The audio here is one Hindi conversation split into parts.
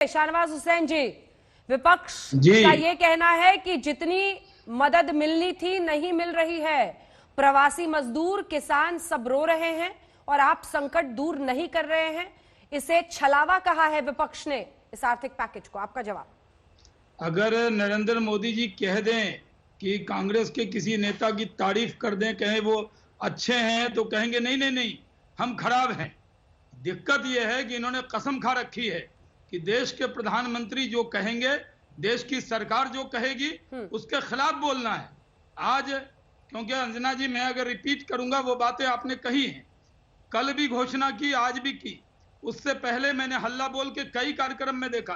शाहनवाज हुसैन जी, विपक्ष जी का ये कहना है कि जितनी मदद मिलनी थी नहीं मिल रही है। प्रवासी मजदूर, किसान सब रो रहे हैं और आप संकट दूर नहीं कर रहे हैं। इसे छलावा कहा है विपक्ष ने इस आर्थिक पैकेज को। आपका जवाब? अगर नरेंद्र मोदी जी कह दें कि कांग्रेस के किसी नेता की तारीफ कर दें, कहें वो अच्छे हैं, तो कहेंगे नहीं नहीं नहीं, हम खराब हैं। दिक्कत यह है कि इन्होंने कसम खा रखी है कि देश के प्रधानमंत्री जो कहेंगे, देश की सरकार जो कहेगी, उसके खिलाफ बोलना है। आज क्योंकि अंजना जी, मैं अगर रिपीट करूंगा वो बातें आपने कही हैं, कल भी घोषणा की, आज भी की, उससे पहले मैंने हल्ला बोल के कई कार्यक्रम में देखा,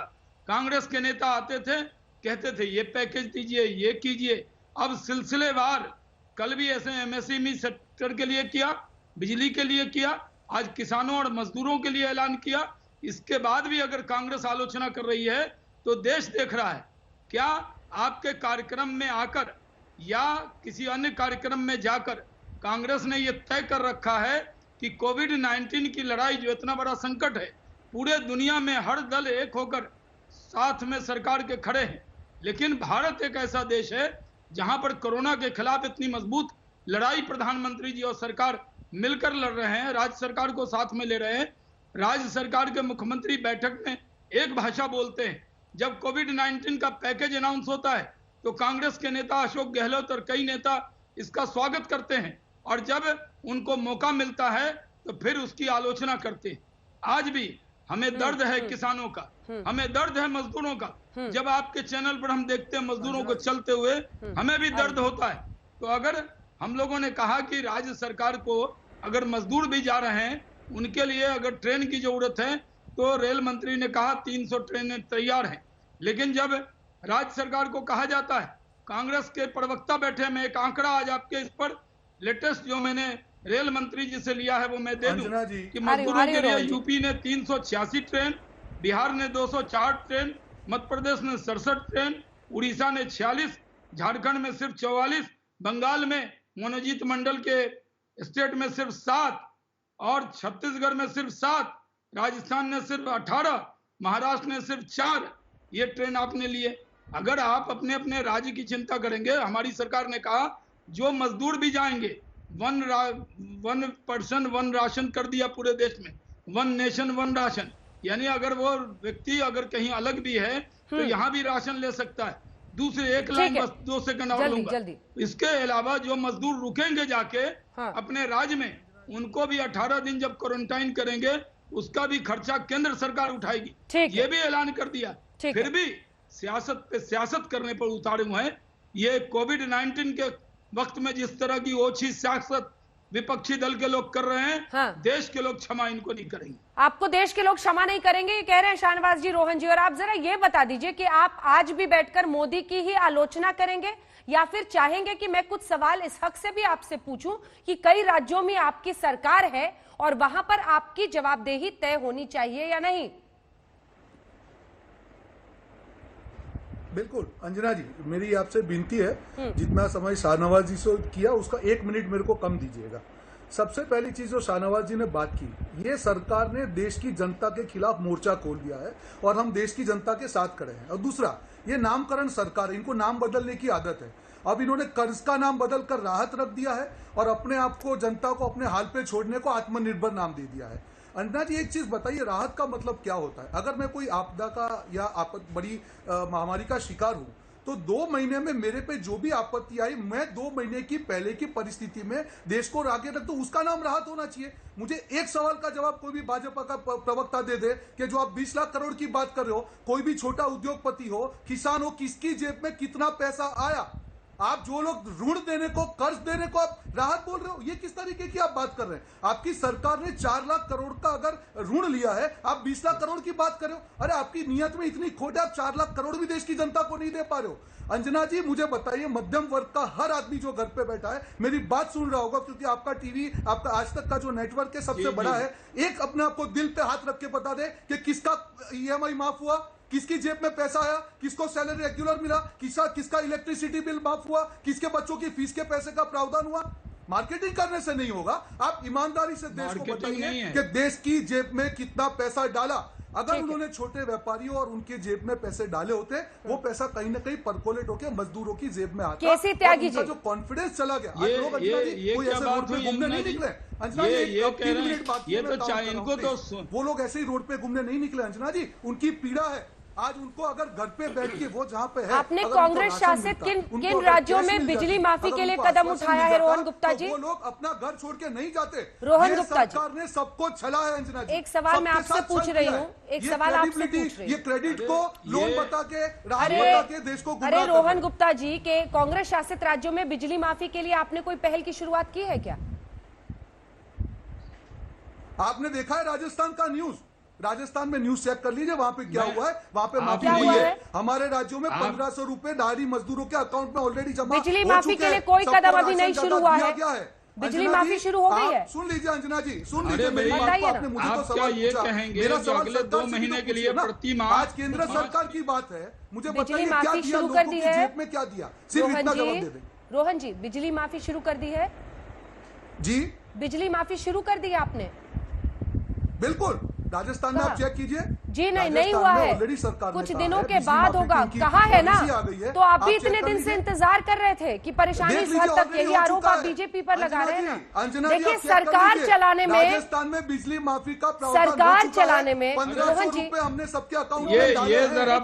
कांग्रेस के नेता आते थे, कहते थे ये पैकेज दीजिए, ये कीजिए। अब सिलसिलेवार, कल भी ऐसे एमएसएमई सेक्टर के लिए किया, बिजली के लिए किया, आज किसानों और मजदूरों के लिए ऐलान किया। इसके बाद भी अगर कांग्रेस आलोचना कर रही है तो देश देख रहा है। क्या आपके कार्यक्रम में आकर या किसी अन्य कार्यक्रम में जाकर कांग्रेस ने यह तय कर रखा है कि कोविड-19 की लड़ाई, जो इतना बड़ा संकट है, पूरे दुनिया में हर दल एक होकर साथ में सरकार के खड़े हैं, लेकिन भारत एक ऐसा देश है जहां पर कोरोना के खिलाफ इतनी मजबूत लड़ाई प्रधानमंत्री जी और सरकार मिलकर लड़ रहे हैं, राज्य सरकार को साथ में ले रहे हैं। राज्य सरकार के मुख्यमंत्री बैठक में एक भाषा बोलते हैं। जब कोविड-19 का पैकेज अनाउंस होता है तो कांग्रेस के नेता अशोक गहलोत और कई नेता इसका स्वागत करते हैं, और जब उनको मौका मिलता है तो फिर उसकी आलोचना करते हैं। आज भी हमें दर्द है किसानों का, हमें दर्द है मजदूरों का। जब आपके चैनल पर हम देखते हैं मजदूरों को चलते हुए, हमें भी दर्द होता है। तो अगर हम लोगों ने कहा कि राज्य सरकार को, अगर मजदूर भी जा रहे हैं, उनके लिए अगर ट्रेन की जरूरत है, तो रेल मंत्री ने कहा 300 ट्रेनें तैयार हैं। लेकिन जब राज्य सरकार को कहा जाता है, कांग्रेस के प्रवक्ता बैठे, मैं एक आंकड़ा आज आपके इस पर लेटेस्ट जो मैंने रेल मंत्री जी से लिया है वो मैं दे दूं कि मजदूरों के लिए यूपी ने 386 ट्रेन, बिहार ने 204 ट्रेन, मध्य प्रदेश ने 67 ट्रेन, उड़ीसा ने 46, झारखंड में सिर्फ 44, बंगाल में मनोजीत मंडल के स्टेट में सिर्फ 7, और छत्तीसगढ़ में सिर्फ 7, राजस्थान ने सिर्फ 18, महाराष्ट्र ने सिर्फ 4 ये ट्रेन आपने लिए। अगर आप अपने अपने राज्य की चिंता करेंगे, हमारी सरकार ने कहा जो मजदूर भी जाएंगे, वन पर्सन वन राशन कर दिया पूरे देश में, वन नेशन वन राशन, यानी अगर वो व्यक्ति अगर कहीं अलग भी है तो यहाँ भी राशन ले सकता है। दूसरे एक लाइन, बस 2 सेकंड और लूंगा। इसके अलावा जो मजदूर रुकेंगे जाके अपने राज्य में, उनको भी 18 दिन जब क्वारंटाइन करेंगे, उसका भी खर्चा केंद्र सरकार उठाएगी, ये भी ऐलान कर दिया। फिर भी सियासत पे सियासत करने पर उतारे हुए हैं। ये कोविड-19 के वक्त में जिस तरह की ओछी सियासत विपक्षी दल के लोग कर रहे हैं, देश के लोग क्षमा इनको नहीं करेंगे। आपको देश के लोग क्षमा नहीं करेंगे, ये कह रहे हैं शाहनवाज जी, रोहन जी। और आप जरा ये बता दीजिए कि आप आज भी बैठकर मोदी की ही आलोचना करेंगे या फिर चाहेंगे कि मैं कुछ सवाल इस हक से भी आपसे पूछूं कि कई राज्यों में आपकी सरकार है और वहां पर आपकी जवाबदेही तय होनी चाहिए या नहीं? बिल्कुल अंजना जी, मेरी आपसे विनती है, जितना समय शाहनवाज जी से किया उसका 1 मिनट मेरे को कम दीजिएगा। सबसे पहली चीज जो शाहनवाज जी ने बात की, ये सरकार ने देश की जनता के खिलाफ मोर्चा खोल दिया है और हम देश की जनता के साथ खड़े हैं। और दूसरा, ये नामकरण सरकार, इनको नाम बदलने की आदत है। अब इन्होंने कर्ज का नाम बदल कर राहत रख दिया है और अपने आप को, जनता को अपने हाल पे छोड़ने को आत्मनिर्भर नाम दे दिया है। अंजना जी, एक चीज बताइए, राहत का मतलब क्या होता है? अगर मैं कोई आपदा का या बड़ी महामारी का शिकार हूं, तो 2 महीने में मेरे पे जो भी आपत्ति आई, मैं 2 महीने की पहले की परिस्थिति में देश को आगे रख दूं, उसका नाम राहत होना चाहिए। मुझे एक सवाल का जवाब कोई भी भाजपा का प्रवक्ता दे दे कि जो आप 20 लाख करोड़ की बात कर रहे हो, कोई भी छोटा उद्योगपति हो, किसान हो, किसकी जेब में कितना पैसा आया? आप जो लोग ऋण देने को, कर्ज देने को आप राहत बोल रहे हो, ये किस तरीके की आप बात कर रहे हैं? आपकी सरकार ने 4 लाख करोड़ का अगर ऋण लिया है, आप 20 लाख करोड़ की बात कर रहे हो। अरे आपकी नीयत में इतनी खोट है, आप 4 लाख करोड़ भी देश की जनता को नहीं दे पा रहे हो। अंजना जी, मुझे बताइए, मध्यम वर्ग का हर आदमी जो घर पे बैठा है मेरी बात सुन रहा होगा, क्योंकि आपका टीवी, आपका आज तक का जो नेटवर्क है सबसे बड़ा है, एक अपने आप को दिल पे हाथ रख के बता दे कि किसका EMI माफ हुआ, किसकी जेब में पैसा आया, किसको सैलरी रेगुलर मिला, किसका इलेक्ट्रिसिटी बिल माफ हुआ, किसके बच्चों की फीस के पैसे का प्रावधान हुआ। मार्केटिंग करने से नहीं होगा, आप ईमानदारी से देश को बताइए कि देश की जेब में कितना पैसा डाला। अगर ठीक है। उन्होंने छोटे व्यापारियों और उनके जेब में पैसे डाले होते, वो पैसा कहीं ना कहीं परकोलेट होकर मजदूरों की जेब में आता। केसी त्यागी और उनका जी। जो कॉन्फिडेंस चला गया, आज ये- लोग अंजना जी ये कोई क्या ऐसे बात रोड पे हुई घूमने अंजना नहीं जी? निकले। अंजना ये जी, अब कह 3 रहे मिनट हैं, बाकी ये है, तो मैं काम चाहे कर रहा हूं, इनको तो please। वो लोग ऐसे ही रोड पे घूमने नहीं निकले अंजना जी, उनकी पीड़ा है। आज उनको अगर घर पे बैठ के वो जहाँ पे है, आपने अगर कांग्रेस उनको राशन शासित मिलता, उनको किन अगर राज्यों कैश में मिल बिजली जाती, माफी अगर के लिए उनको कदम आश्वासन उठाया मिल है जाता, रोहन गुप्ता तो जी? वो लोग अपना घर छोड़ के नहीं जाते। रोहन ये गुप्ता जी। सरकार ने सबको छला है अंजना जी। एक सवाल मैं सबके आपसे साथ पूछ छल रही किया हूं, है। एक ये सवाल आपसे credibility, पूछ रही ये हूं। क्रेडिट को लोन ये- बता के राज अरे- बता के देश को अरे गुमराह कर रोहन रहे हैं। गुप्ता जी के कांग्रेस शासित राज्यों में बिजली माफी के लिए आपने कोई पहल की शुरुआत की है क्या? आपने देखा है राजस्थान का न्यूज? राजस्थान में न्यूज चेक कर लीजिए, वहां पे क्या मैं- हुआ है। वहां पे माफी क्या हुई हुआ है। है? हमारे राज्यों में आप- 1500 रुपए दारी मजदूरों के अकाउंट में ऑलरेडी जमा बिजली हो माफी चुके के लिए हैं। कोई सबको कदम अभी राशन नहीं ज्यादा शुरू हुआ दिया है। गया है। बिजली अंजना माफी जी, शुरू हो गई आप है। सुन लीजिए अंजना जी, सुन अरे लीजिए मेरी मेरी- बात को। बताइए आपने ना। मुझे तो आप सवाल क्या ये पूछा। कहेंगे मेरा कि सवाल अगले सरकार 2 से भी महीने तो के लिए पूछिए ना। प्रति माह आज केंद्र सरकार की बात है, मुझे बिजली बताइए क्या माफी दिया शुरू लोगों कर दी की है? जेब में, क्या दिया? सिर्फ रोहन इतना जवाब जी, दे दें रोहन जी, बिजली माफी शुरू कर दी है? जी। बिजली माफी शुरू कर दी है आपने? बिल्कुल, राजस्थान में आप कहाँ? चेक कीजिए। जी नहीं राजस्थान हुआ में है। ऑलरेडी सरकार ने कुछ कहा दिनों है, के बिजली बाद माफी होगा, की उनकी कहा है ना। पॉलिसी आ गई है। तो आप भी चेक इतने कर दिन से लीजिए। इंतजार कर रहे थे कि परेशानी देख इस लीजिए, हद तक, ऑलरेडी यही हो आरोप चुका आप है। बीजेपी पर लगा अंजना रहे हैं जी, ना। अंजना जी, देखिए आप चेक कर सरकार लीजिए। चलाने में, राजस्थान में बिजली माफी का प्रावधान हो सरकार चुका है। चलाने में, 1500 रोहन जी, रुपए हमने सबके अकाउंट ये में डाले हैं। जरा